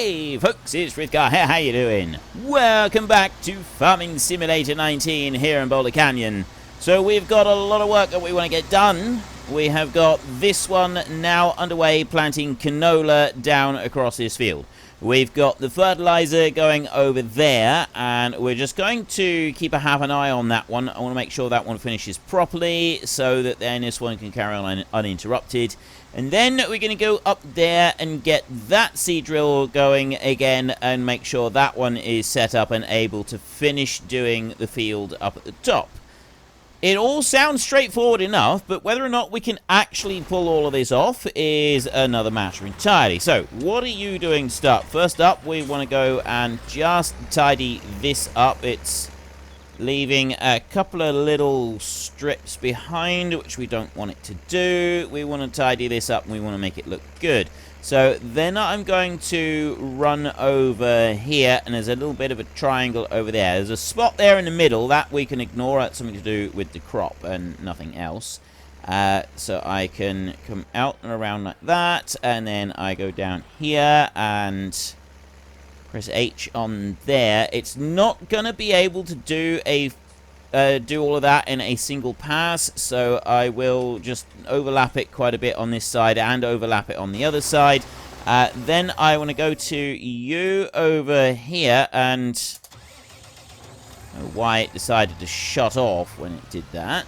Hey folks, it's Frithgar here, how you doing? Welcome back to Farming Simulator 19 here in Boulder Canyon. So we've got a lot of work that we want to get done. We have got this one now underway, planting canola down across this field. We've got the fertilizer going over there, and we're just going to keep half an eye on that one. I want to make sure that one finishes properly so that then this one can carry on uninterrupted. And then we're going to go up there and get that seed drill going again and make sure that one is set up and able to finish doing the field up at the top. It all sounds straightforward enough, but whether or not we can actually pull all of this off is another matter entirely. So, what are you doing to start? First up, we want to go and just tidy this up. It's leaving a couple of little strips behind, which we don't want it to do. We want to tidy this up and we want to make it look good. So then I'm going to run over here, and there's a little bit of a triangle over there. There's a spot there in the middle that we can ignore. That's something to do with the crop and nothing else. So I can come out and around like that, and then I go down here and press H on there. It's not going to be able to do all of that in a single pass, so I will just overlap it quite a bit on this side and overlap it on the other side. Then I want to go to you over here, and I don't know why it decided to shut off when it did that,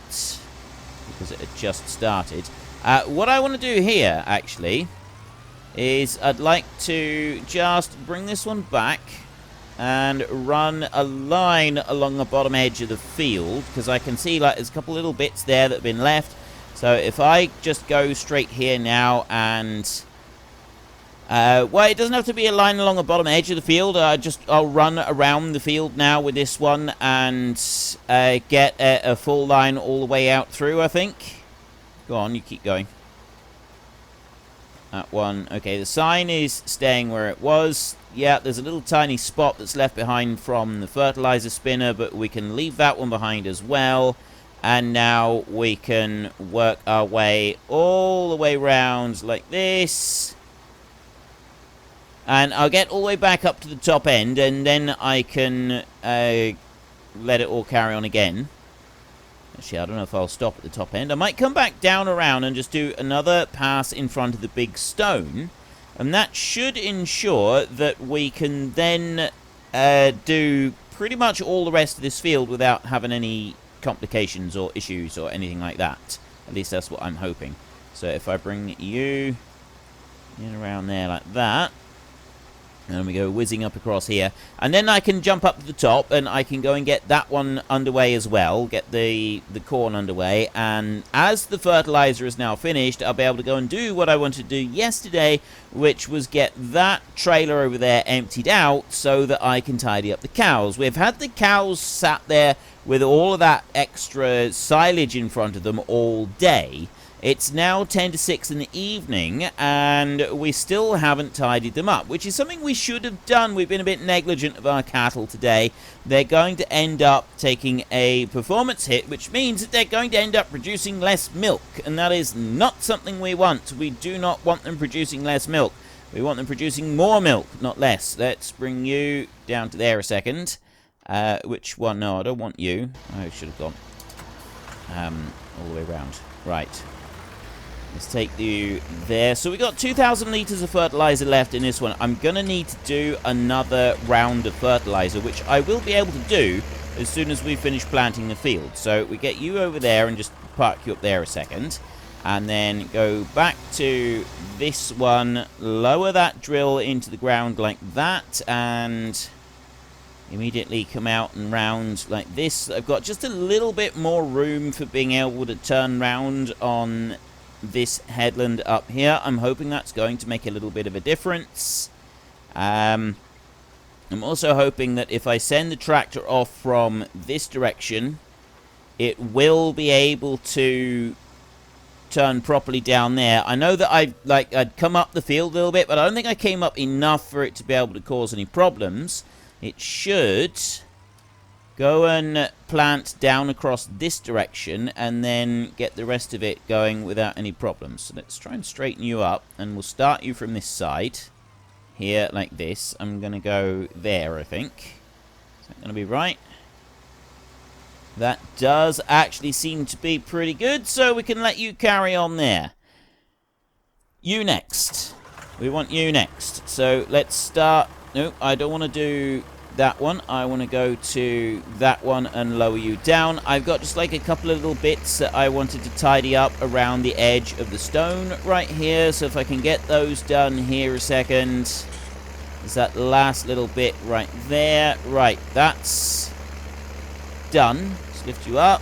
because it had just started. What I want to do here, actually, is I'd like to just bring this one back and run a line along the bottom edge of the field, because I can see like there's a couple little bits there that have been left. So if I just go straight here now and well, it doesn't have to be a line along the bottom edge of the field. I'll run around the field now with this one and get a full line all the way out through, I think. Go on, you keep going. That one. Okay, the sign is staying where it was. Yeah, there's a little tiny spot that's left behind from the fertilizer spinner, but we can leave that one behind as well. And now we can work our way all the way around like this. And I'll get all the way back up to the top end, and then I can let it all carry on again. Actually, I don't know if I'll stop at the top end. I might come back down around and just do another pass in front of the big stone. And that should ensure that we can then do pretty much all the rest of this field without having any complications or issues or anything like that. At least that's what I'm hoping. So if I bring you in around there like that, and we go whizzing up across here, and then I can jump up to the top and I can go and get that one underway as well, get the corn underway. And as the fertilizer is now finished, I'll be able to go and do what I wanted to do yesterday, which was get that trailer over there emptied out so that I can tidy up the cows. We've had the cows sat there with all of that extra silage in front of them all day. It's now 10 to 6 in the evening, and we still haven't tidied them up, which is something we should have done. We've been a bit negligent of our cattle today. They're going to end up taking a performance hit, which means that they're going to end up producing less milk, and that is not something we want. We do not want them producing less milk. We want them producing more milk, not less. Let's bring you down to there a second. Which one? No, I don't want you. I should have gone all the way around. Right. Let's take you there. So we got 2,000 litres of fertilizer left in this one. I'm going to need to do another round of fertilizer, which I will be able to do as soon as we finish planting the field. So we get you over there and just park you up there a second. And then go back to this one, lower that drill into the ground like that, and immediately come out and round like this. I've got just a little bit more room for being able to turn round on this headland up here. I'm hoping that's going to make a little bit of a difference. I'm also hoping that if I send the tractor off from this direction, it will be able to turn properly down there. I know that I'd come up the field a little bit, but I don't think I came up enough for it to be able to cause any problems. It should go and plant down across this direction and then get the rest of it going without any problems. So let's try and straighten you up, and we'll start you from this side. here like this. I'm going to go there, I think. Is that going to be right? That does actually seem to be pretty good, so we can let you carry on there. You next. We want you next. So let's start. No, I don't want to do that one. I want to go to that one and lower you down. I've got just like a couple of little bits that I wanted to tidy up around the edge of the stone right here. So if I can get those done here a second. There's that last little bit right there. Right, that's done. Let's lift you up.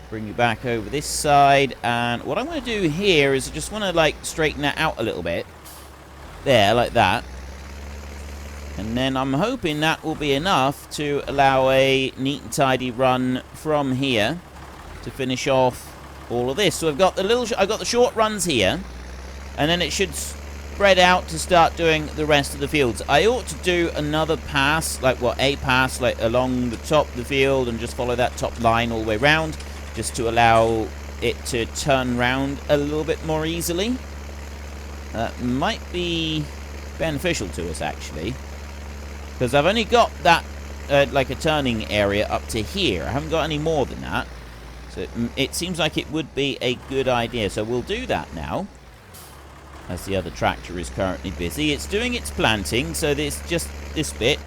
Bring you back over this side. And what I'm going to do here is I just want to like straighten that out a little bit. There, like that. And then I'm hoping that will be enough to allow a neat and tidy run from here to finish off all of this. So I've got the short runs here, and then it should spread out to start doing the rest of the fields. I ought to do another pass, like a pass like along the top of the field and just follow that top line all the way around, just to allow it to turn round a little bit more easily. Might be beneficial to us actually. Because I've only got that, like a turning area up to here. I haven't got any more than that. So it seems like it would be a good idea. So we'll do that now. As the other tractor is currently busy. It's doing its planting. So there's just this bit.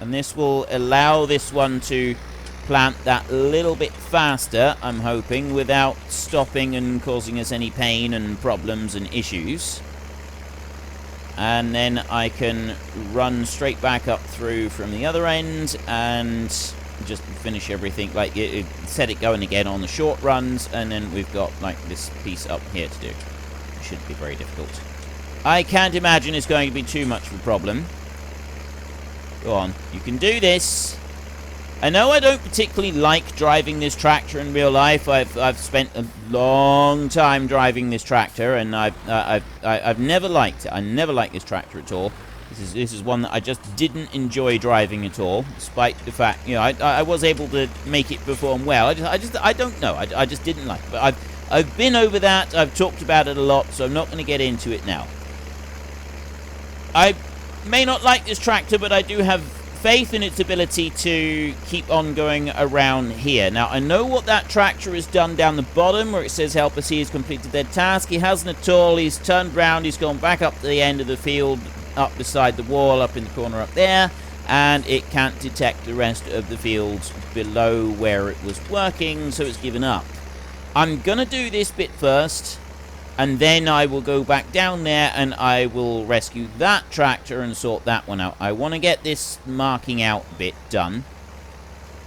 And this will allow this one to plant that little bit faster, I'm hoping, without stopping and causing us any pain and problems and issues. And then I can run straight back up through from the other end and just finish everything, like set it going again on the short runs, and then we've got like this piece up here to do. It shouldn't be very difficult. I can't imagine it's going to be too much of a problem. Go on, you can do this. I know I don't particularly like driving this tractor in real life. I've spent a long time driving this tractor, and I've never liked it. I never liked this tractor at all. This is one that I just didn't enjoy driving at all, despite the fact, you know, I was able to make it perform well. I don't know. I just didn't like it. But I've been over that. I've talked about it a lot, so I'm not going to get into it now. I may not like this tractor, but I do have faith in its ability to keep on going around here. Now, I know what that tractor has done down the bottom, where it says help us, he has completed their task. He hasn't at all. He's turned round. He's gone back up to the end of the field, up beside the wall, up in the corner up there, and it can't detect the rest of the fields below where it was working, so it's given up. I'm going to do this bit first, and then I will go back down there and I will rescue that tractor and sort that one out. I want to get this marking out bit done.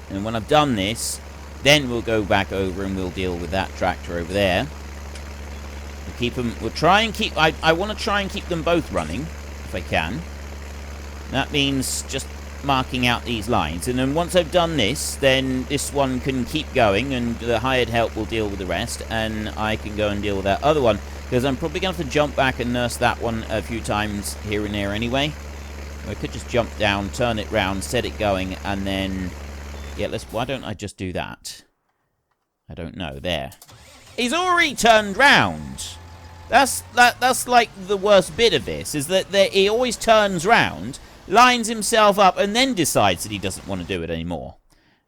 And when I've done this, then we'll go back over and we'll deal with that tractor over there. We'll keep them, we'll try and keep, I want to try and keep them both running, if I can. That means just marking out these lines. And then once I've done this, then this one can keep going and the hired help will deal with the rest, and I can go and deal with that other one, because I'm probably going to have to jump back and nurse that one a few times here and there anyway. I could just jump down, turn it round, set it going, and then yeah, why don't I just do that? I don't know. There, he's already turned round. That's like the worst bit of this, is that he always turns round, lines himself up, and then decides that he doesn't want to do it anymore.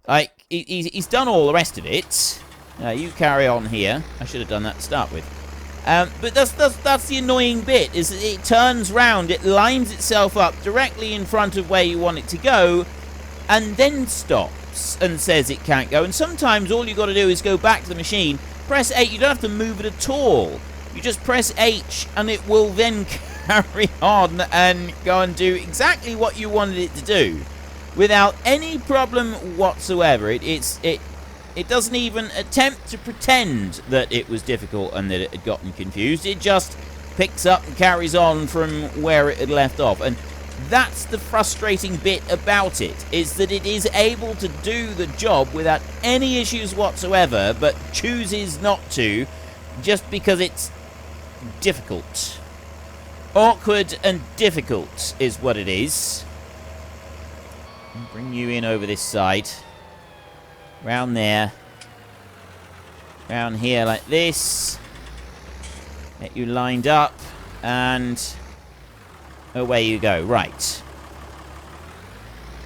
Like, he's done all the rest of it. You carry on here. I should have done that to start with. But that's the annoying bit, is that it turns round, it lines itself up directly in front of where you want it to go, and then stops and says it can't go. And sometimes all you've got to do is go back to the machine, press 8, you don't have to move it at all. You just press H, and it will then carry on and go and do exactly what you wanted it to do without any problem whatsoever. It doesn't even attempt to pretend that it was difficult and that it had gotten confused. It just picks up and carries on from where it had left off. And that's the frustrating bit about it, is that it is able to do the job without any issues whatsoever, but chooses not to just because it's difficult. Awkward and difficult is what it is. I'll bring you in over this side. Round there. Round here like this. Get you lined up. And away you go. Right.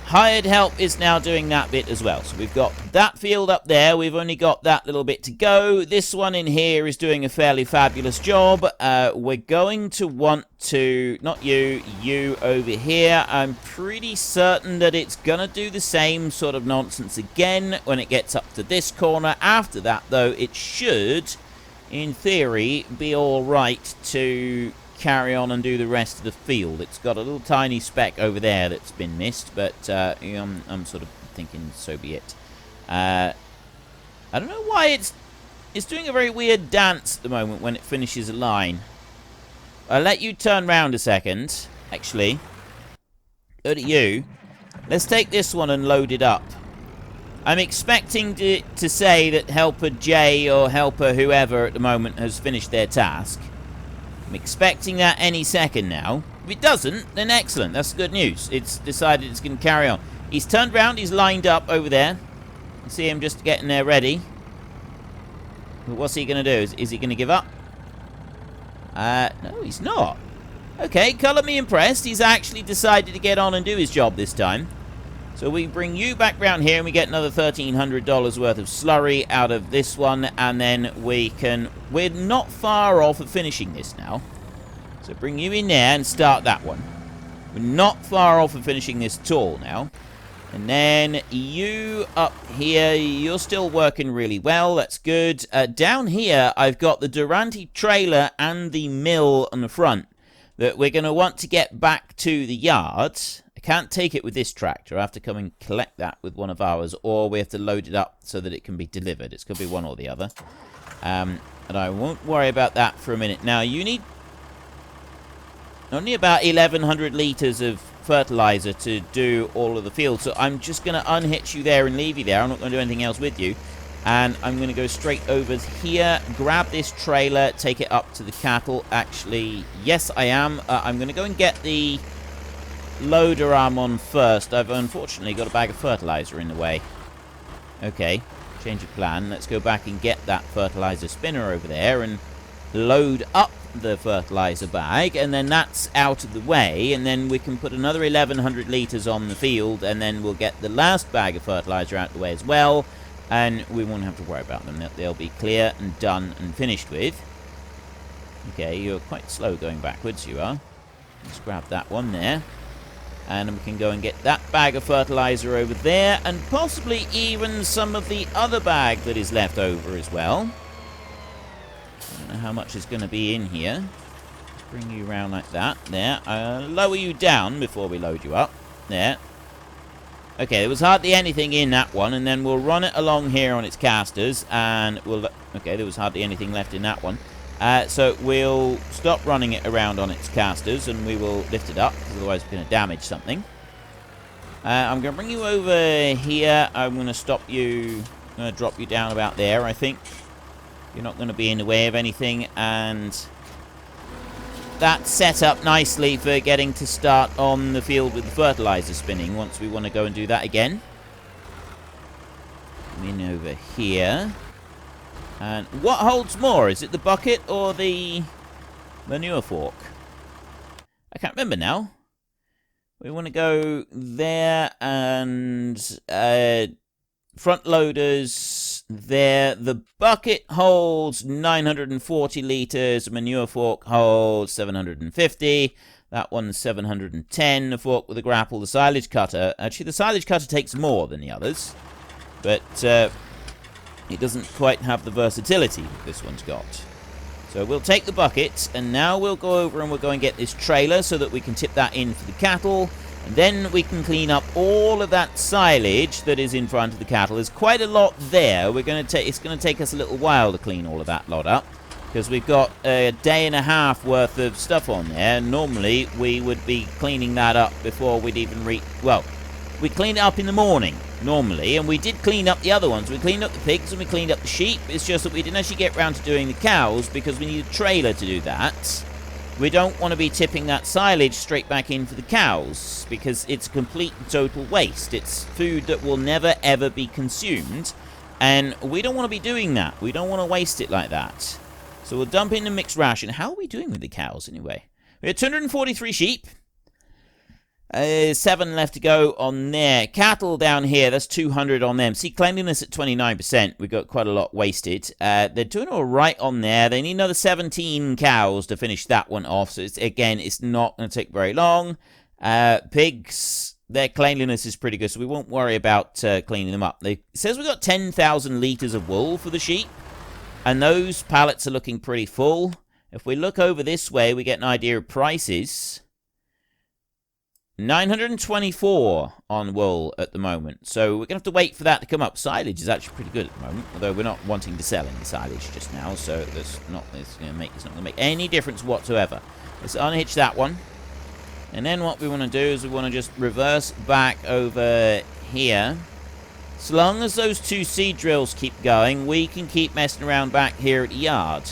Hired help is now doing that bit as well. So we've got that field up there. We've only got that little bit to go. This one in here is doing a fairly fabulous job. We're going to want to... Not you. You over here. I'm pretty certain that it's going to do the same sort of nonsense again when it gets up to this corner. After that, though, it should, in theory, be all right to carry on and do the rest of the field. It's got a little tiny speck over there that's been missed, but I'm sort of thinking so be it. I don't know why it's doing a very weird dance at the moment when it finishes a line. I'll let you turn round a second. Actually, go to you. Let's take this one and load it up. I'm expecting to say that helper J or helper whoever at the moment has finished their task. I'm expecting that any second now. If it doesn't, then excellent. That's good news. It's decided it's going to carry on. He's turned round. He's lined up over there. You see him just getting there ready. But what's he going to do? Is he going to give up? No, he's not. Okay, colour me impressed. He's actually decided to get on and do his job this time. So we bring you back round here and we get another $1,300 worth of slurry out of this one. And then we're not far off of finishing this now. So bring you in there and start that one. We're not far off of finishing this at all now. And then you up here, you're still working really well. That's good. Down here, I've got the Durante trailer and the mill on the front that we're going to want to get back to the yard. I can't take it with this tractor. I have to come and collect that with one of ours, or we have to load it up so that it can be delivered. It's going to be one or the other. And I won't worry about that for a minute. Now, you need only about 1,100 litres of fertilizer to do all of the field. So I'm just going to unhitch you there and leave you there. I'm not going to do anything else with you. And I'm going to go straight over here, grab this trailer, take it up to the cattle. Actually, yes, I am. I'm going to go and get the loader arm on first. I've unfortunately got a bag of fertilizer in the way. Okay, change of plan. Let's go back and get that fertilizer spinner over there and load up the fertilizer bag, and then that's out of the way, and then we can put another 1,100 litres on the field, and then we'll get the last bag of fertilizer out of the way as well, and we won't have to worry about them. They'll be clear and done and finished with. Okay, you're quite slow going backwards, you are. Let's grab that one there. And we can go and get that bag of fertilizer over there, and possibly even some of the other bag that is left over as well. I don't know how much is going to be in here. Let's bring you around like that. There. Lower you down before we load you up. There. Okay, there was hardly anything in that one, and then we'll run it along here on its casters, and we'll... Okay, there was hardly anything left in that one. So we'll stop running it around on its casters, and we will lift it up, because otherwise we're going to damage something. I'm going to bring you over here. I'm going to stop you. I'm going to drop you down about there, I think. You're not going to be in the way of anything, and that's set up nicely for getting to start on the field with the fertilizer spinning once we want to go and do that again. Come in over here. And what holds more? Is it the bucket or the manure fork? I can't remember now. We want to go there, and front loaders there. The bucket holds 940 litres. Manure fork holds 750. That one's 710. The fork with the grapple. The silage cutter. Actually, the silage cutter takes more than the others. But it doesn't quite have the versatility that this one's got. So we'll take the bucket, and now we'll go over and we'll go and get this trailer so that we can tip that in for the cattle. And then we can clean up all of that silage that is in front of the cattle. There's quite a lot there. It's going to take us a little while to clean all of that lot up, because we've got a day and a half worth of stuff on there. Normally, we would be cleaning that up before we'd even reach... Well, we clean it up in the morning, normally, and we did clean up the other ones. We cleaned up the pigs and we cleaned up the sheep. It's just that we didn't actually get round to doing the cows because we need a trailer to do that. We don't want to be tipping that silage straight back in for the cows, because it's complete and total waste. It's food that will never ever be consumed, and we don't want to be doing that. We don't want to waste it like that. So we'll dump in the mixed ration. How are we doing with the cows anyway? We had 243 sheep, 7 left to go on there. Cattle down here, that's 200 on them. See, cleanliness at 29%. We've got quite a lot wasted. They're doing all right on there. They need another 17 cows to finish that one off. So, it's not going to take very long. Pigs, their cleanliness is pretty good, so we won't worry about cleaning them up. It says we've got 10,000 litres of wool for the sheep. And those pallets are looking pretty full. If we look over this way, we get an idea of prices. 924 on wool at the moment, so we're going to have to wait for that to come up. Silage is actually pretty good at the moment, although we're not wanting to sell any silage just now, so it's not going to make any difference whatsoever. Let's unhitch that one, and then what we want to do is we want to just reverse back over here. So long as those 2 seed drills keep going, we can keep messing around back here at the yard.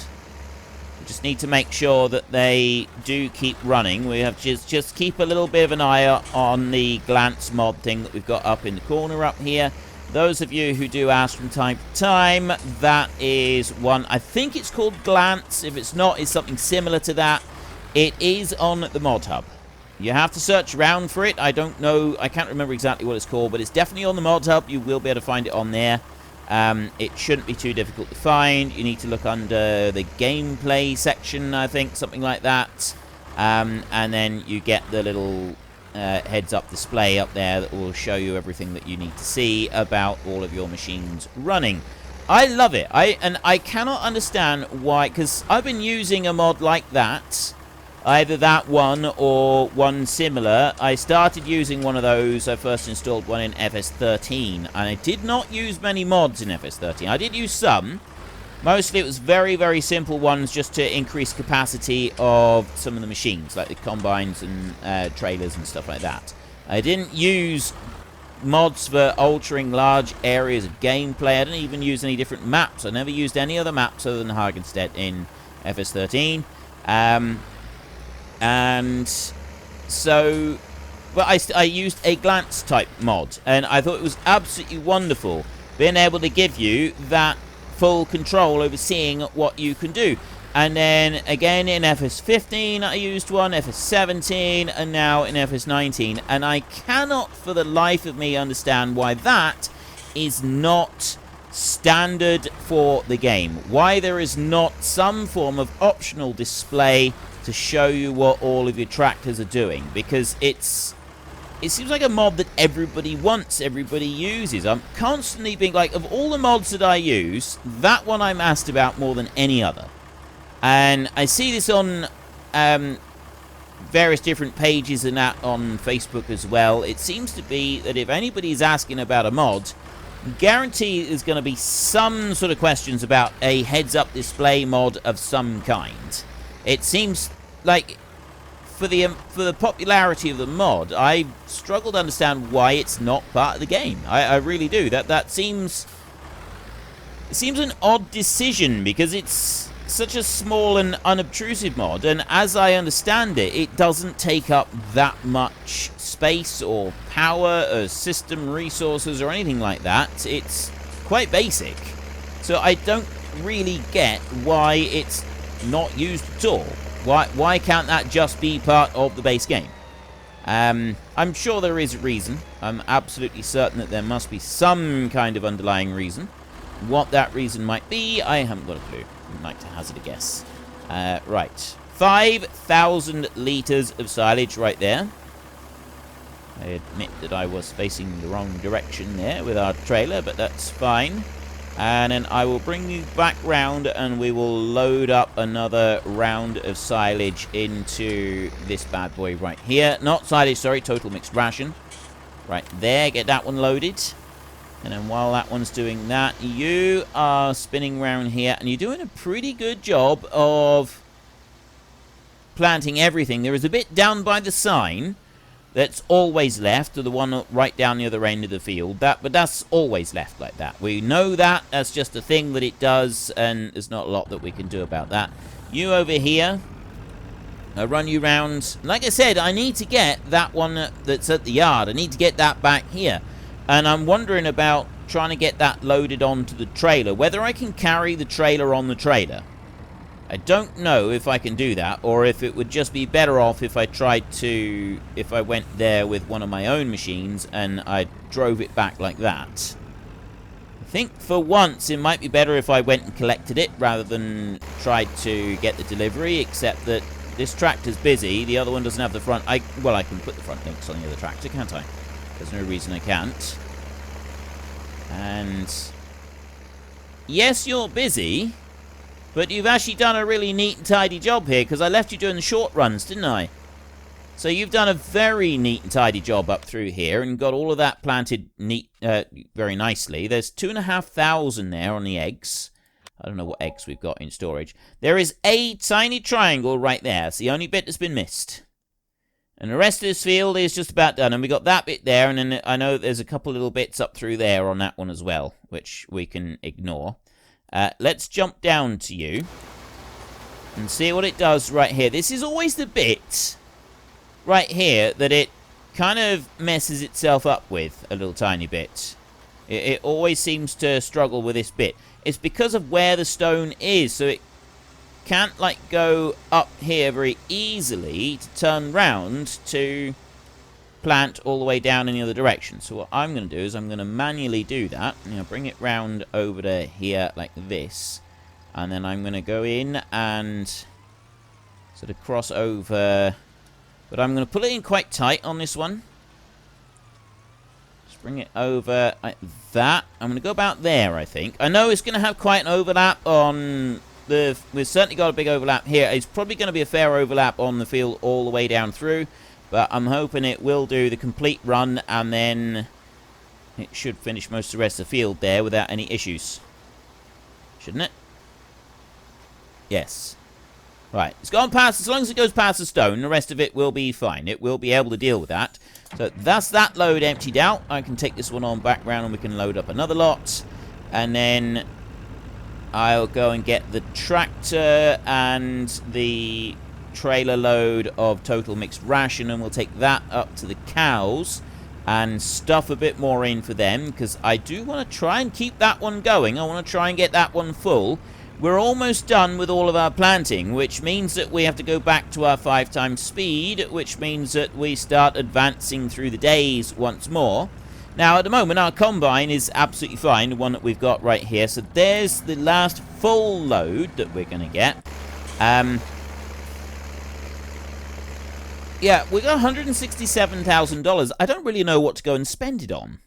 Just need to make sure that they do keep running. We have to just keep a little bit of an eye on the glance mod thing that we've got up in the corner up here. Those of you who do ask from time to time, that is one. I think it's called glance. If it's not, it's something similar to that. It is on the mod hub. You have to search around for it. I don't know. I can't remember exactly what it's called, but it's definitely on the mod hub. You will be able to find it on there. It shouldn't be too difficult to find. You need to look under the gameplay section, I think, something like that. And then you get the little heads-up display up there that will show you everything that you need to see about all of your machines running. I love it. I cannot understand why, because I've been using a mod like that. Either that one or one similar. I started using one of those. I first installed one in FS19. And I did not use many mods in FS13. I did use some. Mostly it was very, very simple ones just to increase capacity of some of the machines. Like the combines and trailers and stuff like that. I didn't use mods for altering large areas of gameplay. I didn't even use any different maps. I never used any other maps other than Hagenstedt in FS13. And so, well, I used a glance type mod, and I thought it was absolutely wonderful being able to give you that full control over seeing what you can do. And then again in FS15 I used one, FS17, and now in FS19, and I cannot for the life of me understand why that is not standard for the game. Why there is not some form of optional display to show you what all of your tractors are doing, because it seems like a mod that everybody wants, everybody uses. I'm constantly being like, of all the mods that I use, that one I'm asked about more than any other. And I see this on various different pages and that on Facebook as well. It seems to be that if anybody's asking about a mod, guarantee there's going to be some sort of questions about a heads-up display mod of some kind. It seems like for the popularity of the mod, I struggle to understand why it's not part of the game. I really do. That seems an odd decision, because it's such a small and unobtrusive mod, and as I understand it, it doesn't take up that much space or power or system resources or anything like that. It's quite basic. So I don't really get why it's not used at all. Why can't that just be part of the base game? I'm sure there is a reason. I'm absolutely certain that there must be some kind of underlying reason. What that reason might be, I haven't got a clue. I'd like to hazard a guess. Right. 5,000 litres of silage right there. I admit that I was facing the wrong direction there with our trailer, but that's fine. And then I will bring you back round and we will load up another round of silage into this bad boy right here. Not silage, sorry, total mixed ration. Right there, get that one loaded. And then while that one's doing that, you are spinning around here and you're doing a pretty good job of planting everything. There is a bit down by the sign that's always left, or the one right down the other end of the field. But that's always left like that. We know that. That's just a thing that it does, and there's not a lot that we can do about that. You over here, I'll run you round. Like I said, I need to get that one that's at the yard. I need to get that back here. And I'm wondering about trying to get that loaded onto the trailer. Whether I can carry the trailer on the trailer. I don't know if I can do that, or if it would just be better off if I went there with one of my own machines and I drove it back like that. I think for once it might be better if I went and collected it rather than tried to get the delivery, except that this tractor's busy, the other one doesn't have the front. Well, I can put the front links on the other tractor, can't I? There's no reason I can't. And yes, you're busy, but you've actually done a really neat and tidy job here, because I left you doing the short runs, didn't I? So you've done a very neat and tidy job up through here and got all of that planted very nicely. There's 2,500 there on the eggs. I don't know what eggs we've got in storage. There is a tiny triangle right there. It's the only bit that's been missed. And the rest of this field is just about done. And we got that bit there, and then I know there's a couple little bits up through there on that one as well, which we can ignore. Let's jump down to you and see what it does right here. This is always the bit right here that it kind of messes itself up with a little tiny bit. It always seems to struggle with this bit. It's because of where the stone is, so it can't like go up here very easily to turn round to plant all the way down in the other direction. So what I'm going to do is I'm going to manually do that. I'm going to bring it round over to here like this, and then I'm going to go in and sort of cross over, but I'm going to pull it in quite tight on this one. Just bring it over like that. I'm going to go about there, I think. I know it's going to have quite an overlap on we've certainly got a big overlap here. It's probably going to be a fair overlap on the field all the way down through, but I'm hoping it will do the complete run, and then it should finish most of the rest of the field there without any issues. Shouldn't it? Yes. Right. It's gone past, as long as it goes past the stone, the rest of it will be fine. It will be able to deal with that. So that's that load emptied out. I can take this one on back round and we can load up another lot. And then I'll go and get the tractor and the trailer load of total mixed ration, and we'll take that up to the cows and stuff a bit more in for them, because I do want to try and keep that one going. I want to try and get that one full. We're almost done with all of our planting, which means that we have to go back to our 5 times speed, which means that we start advancing through the days once more. Now, at the moment, our combine is absolutely fine, the one that we've got right here. So there's the last full load that we're going to get. Yeah, we got $167,000. I don't really know what to go and spend it on.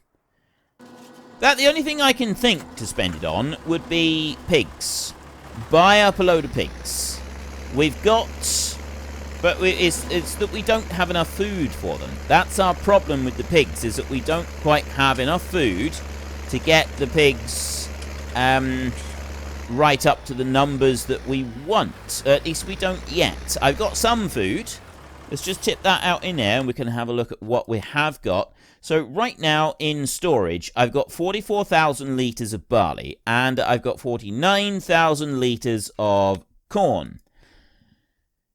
The only thing I can think to spend it on would be pigs. Buy up a load of pigs. We've got... But it's that we don't have enough food for them. That's our problem with the pigs, is that we don't quite have enough food to get the pigs right up to the numbers that we want. At least we don't yet. I've got some food. Let's just tip that out in there and we can have a look at what we have got. So right now in storage, I've got 44,000 litres of barley and I've got 49,000 litres of corn.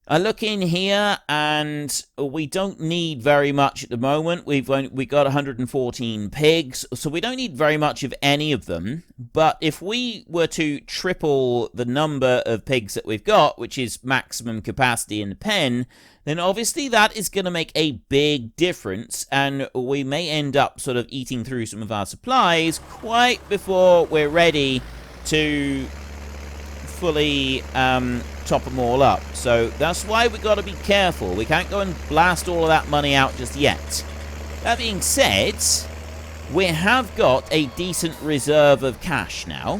I look in here and we don't need very much at the moment. We got 114 pigs, so we don't need very much of any of them. But if we were to triple the number of pigs that we've got, which is maximum capacity in the pen, then obviously that is going to make a big difference, and we may end up sort of eating through some of our supplies quite before we're ready to fully top them all up. So that's why we got to be careful. We can't go and blast all of that money out just yet. That being said, we have got a decent reserve of cash now,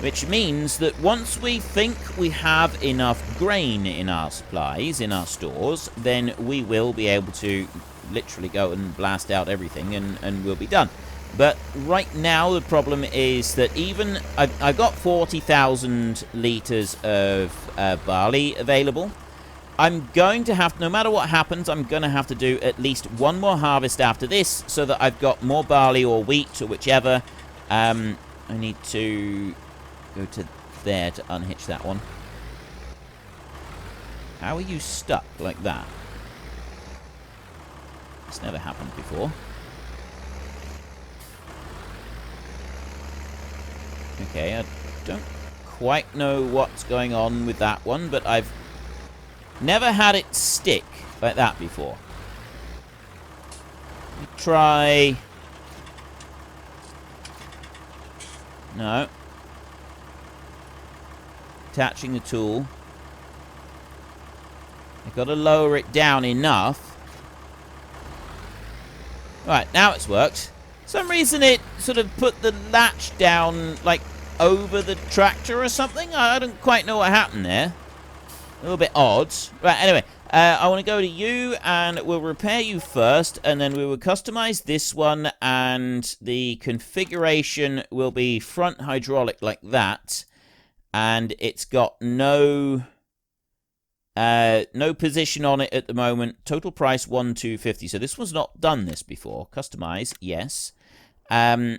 which means that once we think we have enough grain in our supplies, in our stores, then we will be able to literally go and blast out everything and we'll be done. But right now the problem is that even I've got 40,000 litres of barley available. I'm going to have, no matter what happens, I'm going to have to do at least one more harvest after this so that I've got more barley or wheat or whichever. I need to go to there to unhitch that one. How are you stuck like that? It's never happened before. Okay, I don't quite know what's going on with that one, but I've never had it stick like that before. Let me try... No. Attaching the tool. I've got to lower it down enough. Right, now it's worked. For some reason it sort of put the latch down, like, over the tractor or something. I don't quite know what happened there. A little bit odd. Right, anyway, I want to go to you, and we'll repair you first, and then we will customize this one, and the configuration will be front hydraulic like that, and it's got no position on it at the moment. Total price 1,250. So this was not done this before. Customize, yes. There,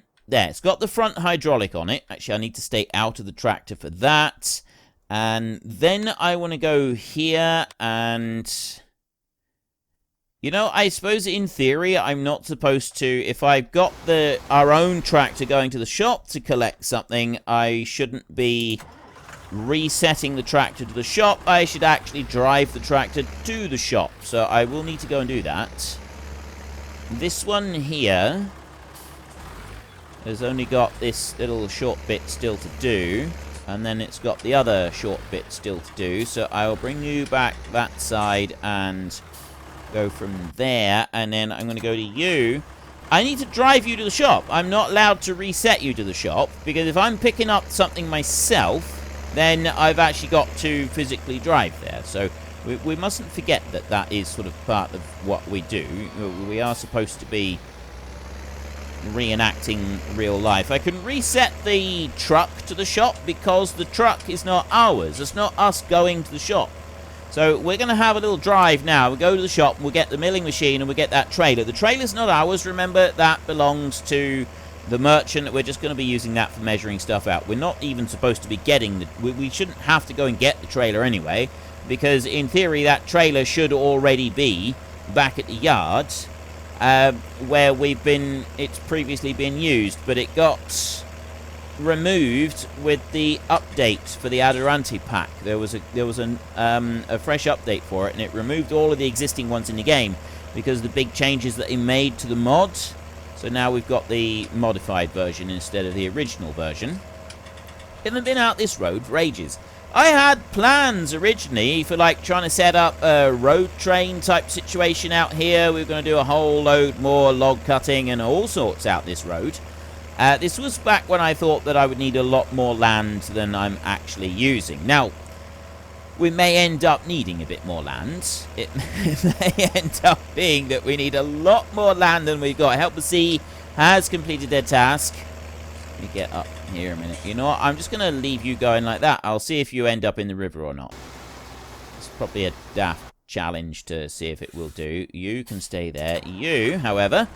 it's got the front hydraulic on it. Actually, I need to stay out of the tractor for that. And then I want to go here and... You know, I suppose in theory I'm not supposed to... If I've got our own tractor going to the shop to collect something, I shouldn't be resetting the tractor to the shop. I should actually drive the tractor to the shop. So I will need to go and do that. This one here has only got this little short bit still to do. And then it's got the other short bit still to do. So I will bring you back that side and go from there. And then I'm going to go to you. I need to drive you to the shop. I'm not allowed to reset you to the shop. Because if I'm picking up something myself, then I've actually got to physically drive there. So we mustn't forget that that is sort of part of what we do. We are supposed to be reenacting real life. I can reset the truck to the shop because the truck is not ours. It's not us going to the shop. So we're going to have a little drive now. We'll go to the shop, we'll get the milling machine, and we'll get that trailer. The trailer's not ours. Remember, that belongs to the merchant. We're just going to be using that for measuring stuff out. We're not even supposed to be getting the... We shouldn't have to go and get the trailer anyway, because in theory that trailer should already be back at the yard where it's previously been used, but it got removed with the update for the Adorante pack. There was a fresh update for it, and it removed all of the existing ones in the game because of the big changes that it made to the mod. So now we've got the modified version instead of the original version. Haven't been out this road for ages. I had plans originally for like trying to set up a road train type situation out here. We were going to do a whole load more log cutting and all sorts out this road. This was back when I thought that I would need a lot more land than I'm actually using. Now, we may end up needing a bit more land. It may end up being that we need a lot more land than we've got. Help the Sea has completed their task. Let me get up here a minute. You know what? I'm just going to leave you going like that. I'll see if you end up in the river or not. It's probably a daft challenge to see if it will do. You can stay there. You, however,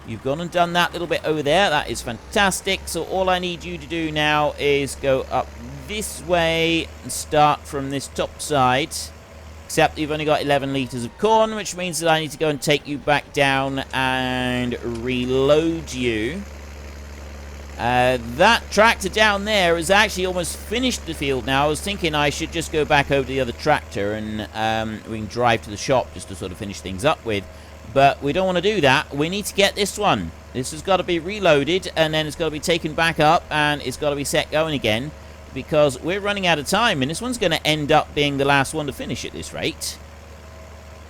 you've gone and done that little bit over there. That is fantastic. So all I need you to do now is go up this way and start from this top side. Except you've only got 11 litres of corn, which means that I need to go and take you back down and reload you. That tractor down there has actually almost finished the field now. I was thinking I should just go back over to the other tractor and we can drive to the shop just to sort of finish things up with. But we don't want to do that. We need to get this one. This has got to be reloaded, and then it's got to be taken back up, and it's got to be set going again, because we're running out of time, and this one's going to end up being the last one to finish at this rate.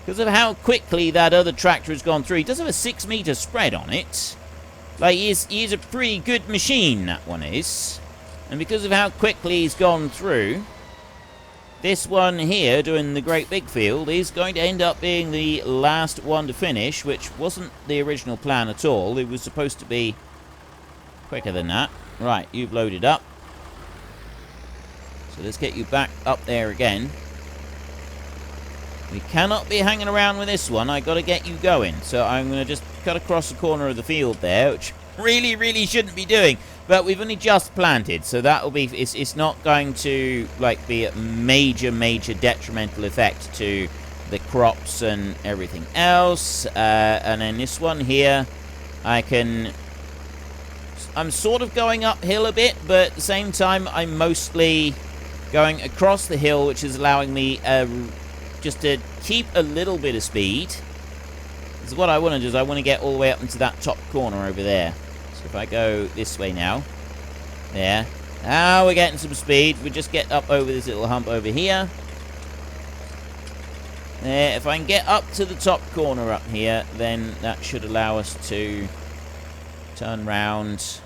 Because of how quickly that other tractor has gone through. He does have a 6-meter spread on it. Like, he is a pretty good machine, that one is. And because of how quickly he's gone through, this one here, doing the great big field, is going to end up being the last one to finish, which wasn't the original plan at all. It was supposed to be quicker than that. Right, you've loaded up. So let's get you back up there again. We cannot be hanging around with this one. I got to get you going. So I'm going to just cut across the corner of the field there, which really shouldn't be doing. But we've only just planted, so that will be... It's not going to like be a major detrimental effect to the crops and everything else. And then this one here, I can I'm sort of going uphill a bit, but at the same time, I'm mostly going across the hill, which is allowing me just to keep a little bit of speed. Because what I want to do is I want to get all the way up into that top corner over there. So if I go this way now, there. Now we're getting some speed. We just get up over this little hump over here. There, if I can get up to the top corner up here, then that should allow us to turn round,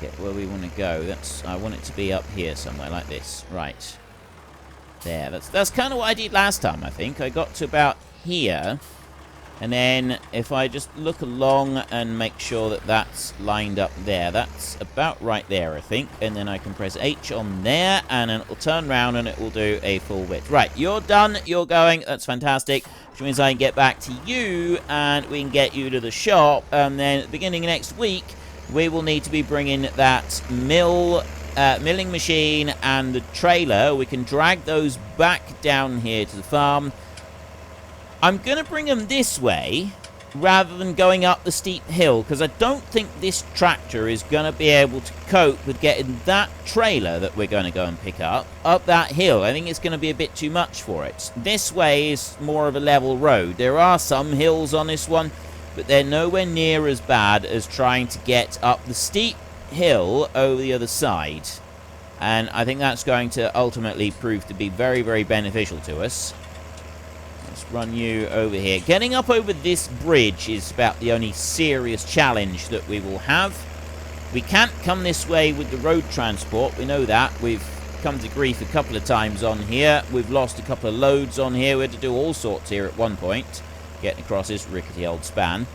get where we want to go. I want it to be up here somewhere like this. Right. There. That's kind of what I did last time, I think. I got to about here. And then if I just look along and make sure that that's lined up there, that's about right there, I think. And then I can press H on there, and then it'll turn around and it will do a full width. Right, you're done, you're going, that's fantastic. Which means I can get back to you, and we can get you to the shop. And then at the beginning of next week, we will need to be bringing that milling machine and the trailer. We can drag those back down here to the farm. I'm going to bring them this way rather than going up the steep hill, because I don't think this tractor is going to be able to cope with getting that trailer that we're going to go and pick up that hill. I think it's going to be a bit too much for it. This way is more of a level road. There are some hills on this one, but they're nowhere near as bad as trying to get up the steep hill over the other side. And I think that's going to ultimately prove to be very, very beneficial to us. Let's run you over here. Getting up over this bridge is about the only serious challenge that we will have. We can't come this way with the road transport. We know that. We've come to grief a couple of times on here. We've lost a couple of loads on here. We had to do all sorts here at one point, getting across this rickety old span.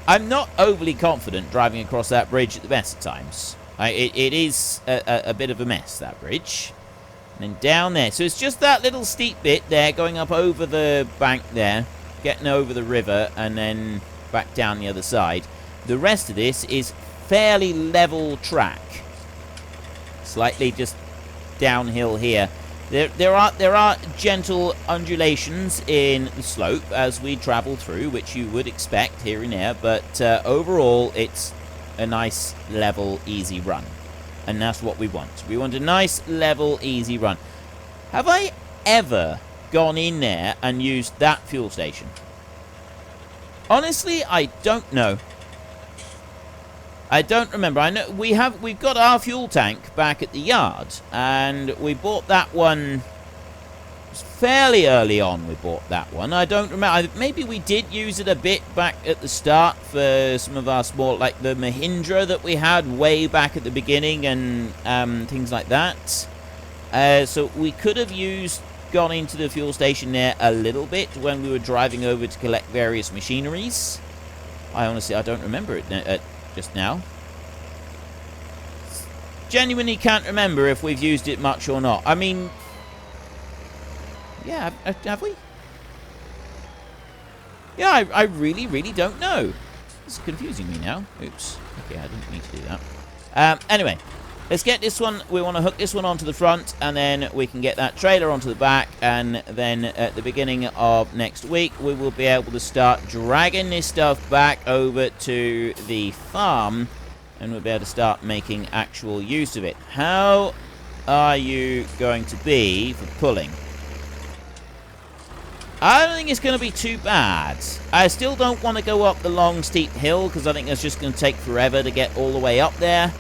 I'm not overly confident driving across that bridge at the best of times. It is a bit of a mess, that bridge. And then down there. So it's just that little steep bit there, going up over the bank there, getting over the river, and then back down the other side. The rest of this is fairly level track. Slightly just downhill here. There are gentle undulations in the slope as we travel through, which you would expect here and there, but overall it's a nice, level, easy run. And that's what we want. We want a nice, level, easy run. Have I ever gone in there and used that fuel station? Honestly, I don't know. I don't remember. I know we've got our fuel tank back at the yard, and we bought that one fairly early on. We bought that one. I don't remember. Maybe we did use it a bit back at the start for some of our small, like the Mahindra that we had way back at the beginning, and things like that. So we could have gone into the fuel station there a little bit when we were driving over to collect various machineries. I don't remember it just now. Genuinely can't remember if we've used it much or not. I mean, yeah, have we? Yeah, I really, really don't know. This is confusing me now. Oops. Okay, I didn't mean to do that. Anyway, let's get this one. We want to hook this one onto the front, and then we can get that trailer onto the back, and then at the beginning of next week, we will be able to start dragging this stuff back over to the farm, and we'll be able to start making actual use of it. How are you going to be for pulling? I don't think it's going to be too bad. I still don't want to go up the long, steep hill, because I think that's just going to take forever to get all the way up there.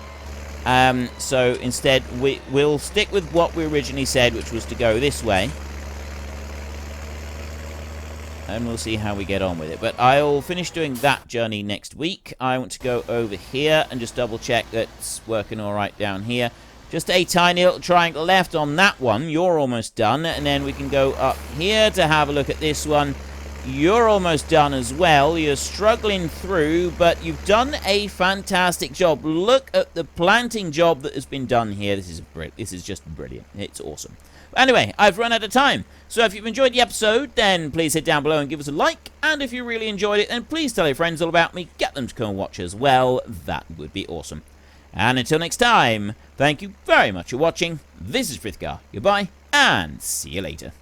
So instead, we'll stick with what we originally said, which was to go this way. And we'll see how we get on with it. But I'll finish doing that journey next week. I want to go over here and just double check that it's working all right down here. Just a tiny little triangle left on that one. You're almost done. And then we can go up here to have a look at this one. You're almost done as well. You're struggling through, but you've done a fantastic job. Look at the planting job that has been done here. This is just brilliant. It's awesome. Anyway, I've run out of time. So if you've enjoyed the episode, then please hit down below and give us a like. And if you really enjoyed it, then please tell your friends all about me. Get them to come and watch as well. That would be awesome. And until next time, thank you very much for watching. This is Frithgar. Goodbye, and see you later.